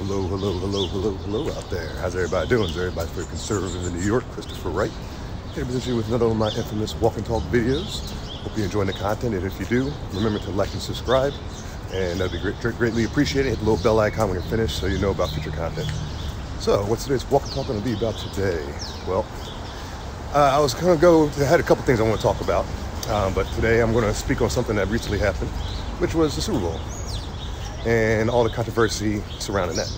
Hello out there. How's everybody doing? Is everybody pretty conservative in New York? Christopher Wright here to present you with another one of my infamous walk and talk videos. Hope you're enjoying the content, and if you do, remember to like and subscribe, and that'd be greatly appreciated. Hit the little bell icon when you're finished so you know about future content. So, what's today's walk and talk going to be about today? Well, I had a couple things I want to talk about, but today I'm going to speak on something that recently happened, which was the Super Bowl and all the controversy surrounding that.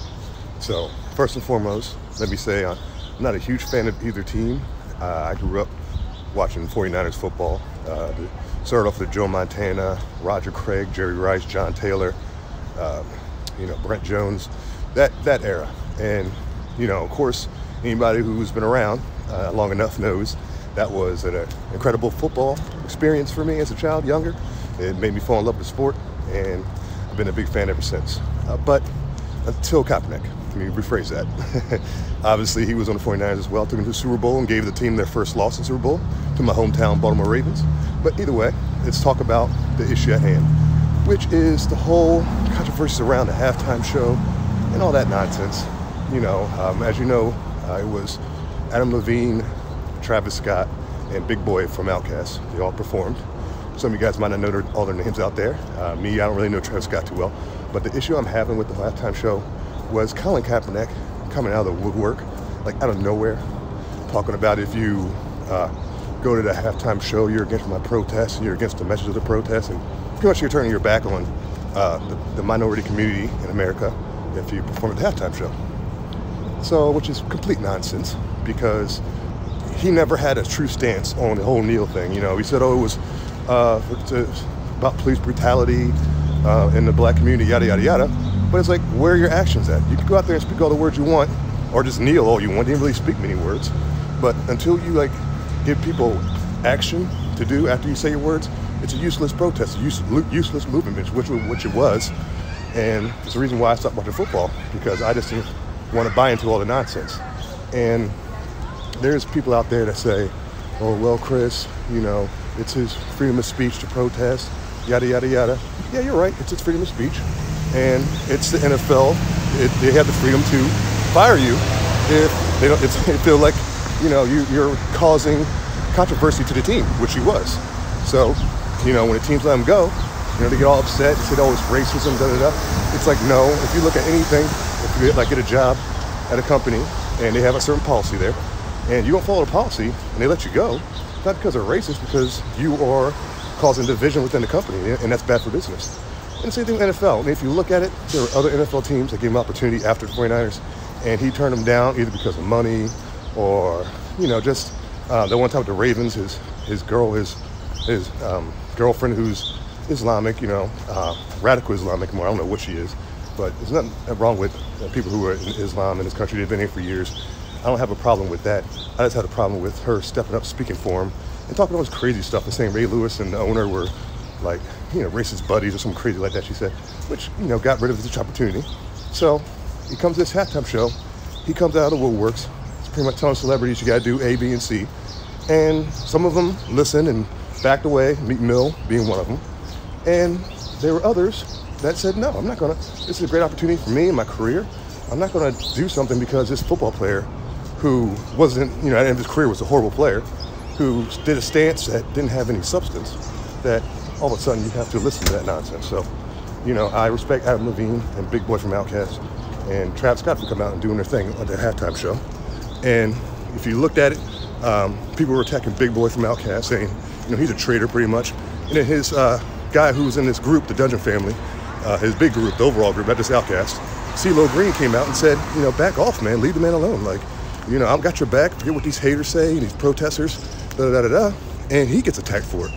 So, first and foremost, let me say I'm not a huge fan of either team. I grew up watching 49ers football. Started off with Joe Montana, Roger Craig, Jerry Rice, John Taylor, Brent Jones, that era. And, of course, anybody who's been around long enough knows that was an incredible football experience for me as a child, younger. It made me fall in love with the sport, and I've been a big fan ever since. But until Kaepernick, let me rephrase that. Obviously, he was on the 49ers as well, took them to the Super Bowl and gave the team their first loss in the Super Bowl to my hometown Baltimore Ravens. But either way, let's talk about the issue at hand, which is the whole controversy around the halftime show and all that nonsense. As you know, it was Adam Levine, Travis Scott, and Big Boy from Outkast. They all performed. Some of you guys might not know all their names out there. Me, I don't really know Travis Scott too well. But the issue I'm having with the halftime show was Colin Kaepernick coming out of the woodwork, like out of nowhere, talking about if you go to the halftime show, you're against my protest and you're against the message of the protest, and pretty much you're turning your back on the minority community in America if you perform at the halftime show. So, which is complete nonsense, because he never had a true stance on the whole Neil thing. He said, oh, it was about police brutality in the black community, yada, yada, yada. But it's like, where are your actions at? You can go out there and speak all the words you want, or just kneel all you want. You didn't really speak many words. But until you give people action to do after you say your words, it's a useless protest, a useless movement, which it was. And it's the reason why I stopped watching football, because I just didn't want to buy into all the nonsense. And there's people out there that say, oh, well, Chris, it's his freedom of speech to protest, yada, yada, yada. Yeah, you're right. It's his freedom of speech. And it's the NFL. They have the freedom to fire you if they don't. If they feel like, you're causing controversy to the team, which he was. So, when the teams let him go, they get all upset and say, oh, it's racism, da, da, da. It's like, no, if you look at anything, if you get a job at a company and they have a certain policy there, and you don't follow the policy and they let you go, it's not because they're racist, because you are causing division within the company, and that's bad for business. And the same thing with NFL. And if you look at it, there were other NFL teams that gave him opportunity after the 49ers, and he turned them down either because of money or, just the one time with the Ravens, his girlfriend who's Islamic, radical Islamic more. I don't know what she is, but there's nothing wrong with people who are in Islam in this country. They've been here for years. I don't have a problem with that. I just had a problem with her stepping up, speaking for him, and talking all this crazy stuff and saying Ray Lewis and the owner were racist buddies or something crazy like that, she said, which, got rid of his opportunity. So he comes to this halftime show. He comes out of the woodworks. He's pretty much telling celebrities you got to do A, B, and C. And some of them listened and backed away, Meek Mill being one of them. And there were others that said, no, I'm not going to. This is a great opportunity for me in my career. I'm not going to do something because this football player who wasn't, at the end of his career was a horrible player, who did a stance that didn't have any substance, that all of a sudden you have to listen to that nonsense. So, I respect Adam Levine and Big Boy from Outkast and Travis Scott for coming out and doing their thing at their halftime show. And if you looked at it, people were attacking Big Boy from Outkast, saying, he's a traitor pretty much. And then his guy who was in this group, the Dungeon Family, his big group, the overall group, not just Outkast, CeeLo Green came out and said, back off, man, leave the man alone. I've got your back, forget what these haters say, and these protesters, da-da-da-da-da. And he gets attacked for it,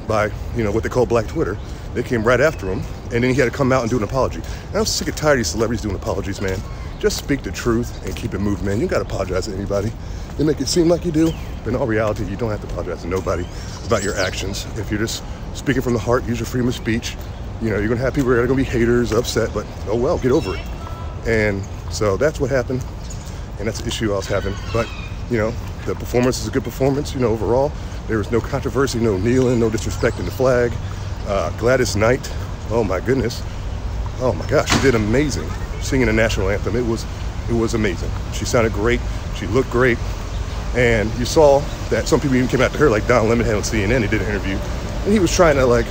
by, what they call Black Twitter. They came right after him, and then he had to come out and do an apology. And I'm sick and tired of these celebrities doing apologies, man. Just speak the truth and keep it moving, man. You got to apologize to anybody. They make it seem like you do, but in all reality, you don't have to apologize to nobody about your actions. If you're just speaking from the heart, use your freedom of speech. You're going to have people that are going to be haters, upset, but oh well, get over it. And so that's what happened, and that's the issue I was having. But, the performance is a good performance, overall. There was no controversy, no kneeling, no disrespecting the flag. Gladys Knight, oh my goodness. Oh my gosh, she did amazing. singing the national anthem. It was amazing. She sounded great. She looked great. And you saw that some people even came out to her, like Don Lemon had on CNN. He did an interview. And he was trying to, like,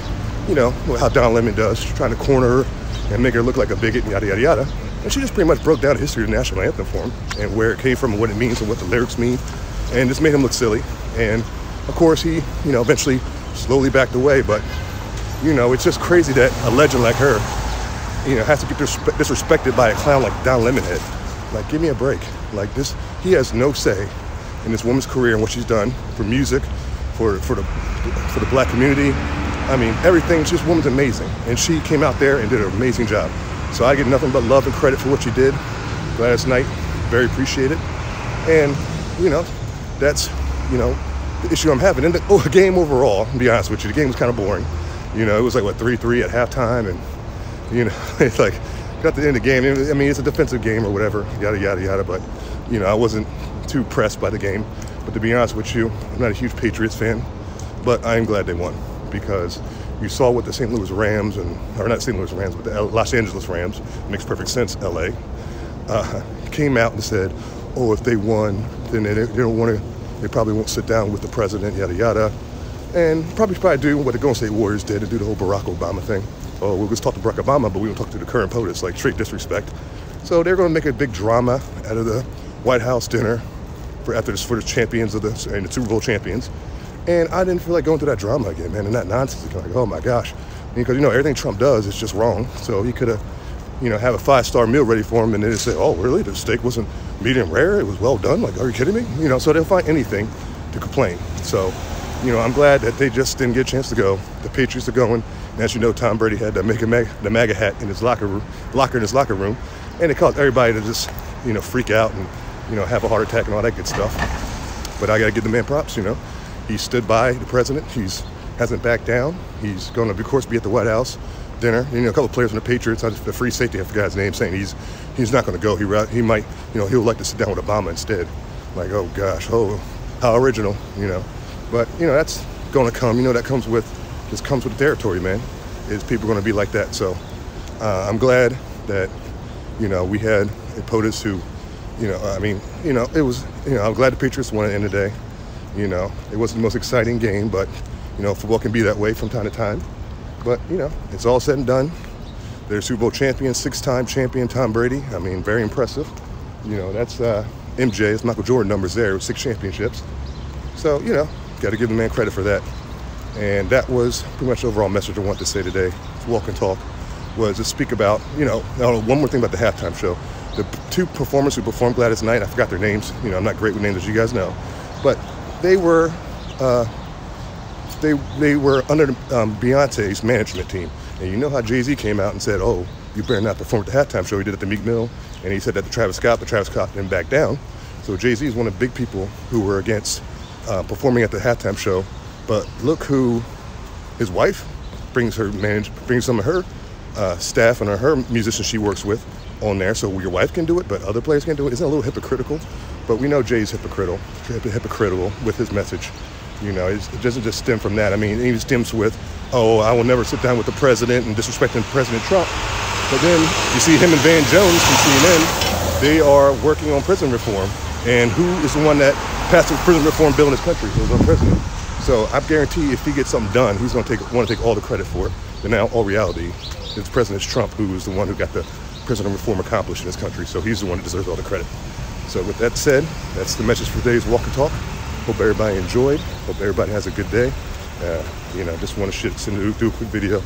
you know, how Don Lemon does, trying to corner her and make her look like a bigot and yada, yada, yada. And she just pretty much broke down the history of the national anthem for him and where it came from and what it means and what the lyrics mean. And just made him look silly. And, of course, he, you know, eventually slowly backed away. But, you know, it's just crazy that a legend like her, you know, has to get disrespected by a clown like Don Lemonhead. Like, give me a break. Like, this, he has no say in this woman's career and what she's done for music, for the black community. I mean, everything. This woman's amazing, and she came out there and did an amazing job. So I get nothing but love and credit for what she did last night. Very appreciated. And you know, that's, you know, the issue I'm having. And the game overall, to be honest with you, the game was kind of boring. You know, it was like what 3-3 at halftime, and you know, it's like got to the end of the game. I mean, it's a defensive game or whatever, yada yada yada. But you know, I wasn't too pressed by the game. But to be honest with you, I'm not a huge Patriots fan, but I am glad they won, because you saw what the St. Louis Rams, or not St. Louis Rams, but the Los Angeles Rams, makes perfect sense, LA, came out and said, oh, if they won, then they don't want to, they probably won't sit down with the president, yada yada, and probably do what the Golden State Warriors did and do the whole Barack Obama thing. Oh, we'll just talk to Barack Obama, but we won't talk to the current POTUS, like straight disrespect. So they're going to make a big drama out of the White House dinner for the champions of the Super Bowl champions. And I didn't feel like going through that drama again, man, and that nonsense. Like, oh my gosh. Because, you know, everything Trump does is just wrong. So he could have, you know, have a 5-star meal ready for him, and then they say, oh, really? The steak wasn't medium rare? It was well done? Like, are you kidding me? You know, so they'll find anything to complain. So, you know, I'm glad that they just didn't get a chance to go. The Patriots are going. And as you know, Tom Brady had the MAGA hat in his locker room. And it caused everybody to just, you know, freak out and, you know, have a heart attack and all that good stuff. But I got to give the man props, you know. He stood by the president. Hasn't backed down. He's going to, of course, be at the White House dinner. You know, a couple of players from the Patriots, the free safety, I forgot his name, saying he's not going to go. He might, you know, he'll like to sit down with Obama instead. Like, oh gosh, oh, how original, you know. But, you know, that's going to come. You know, that comes with the territory, man. Is people going to be like that? So I'm glad that, you know, we had a POTUS who, you know, I mean, you know, it was, you know, I'm glad the Patriots won at the end of the day. You know, it wasn't the most exciting game, but, you know, football can be that way from time to time. But, you know, it's all said and done. They're Super Bowl champion, 6-time champion Tom Brady. I mean, very impressive. You know, that's MJ's, Michael Jordan numbers there with 6 championships. So, you know, got to give the man credit for that. And that was pretty much the overall message I wanted to say today. Walk and Talk was to speak about, you know, one more thing about the halftime show. The 2 performers who performed Gladys Knight, I forgot their names. You know, I'm not great with names, as you guys know. But they were under Beyonce's management team. And you know how Jay-Z came out and said, oh, you better not perform at the halftime show. He did it at the Meek Mill, and he said that to Travis Scott, but Travis Scott didn't back down. So Jay-Z is one of the big people who were against performing at the halftime show. But look who his wife brings some of her staff and her musicians she works with on there. So your wife can do it, but other players can do it. Isn't it a little hypocritical? But we know Jay's hypocritical with his message. You know, it doesn't just stem from that. I mean, it even stems with, oh, I will never sit down with the president and disrespecting President Trump. But then you see him and Van Jones from CNN, they are working on prison reform. And who is the one that passed the prison reform bill in this country? It was our president. So I guarantee if he gets something done, he's going to want to take all the credit for it. But now, all reality, it's President Trump who is the one who got the prison reform accomplished in this country. So he's the one that deserves all the credit. So with that said, that's the message for today's Walk and Talk. Hope everybody enjoyed. Hope everybody has a good day. You know, just want to do a quick video.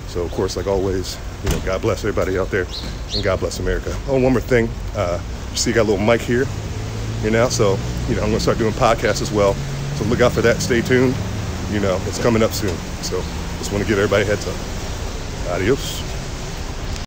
So, of course, like always, you know, God bless everybody out there, and God bless America. Oh, one more thing. You see, I got a little mic here, you know, so, you know, I'm going to start doing podcasts as well. So look out for that. Stay tuned. You know, it's coming up soon. So just want to give everybody a heads up. Adios.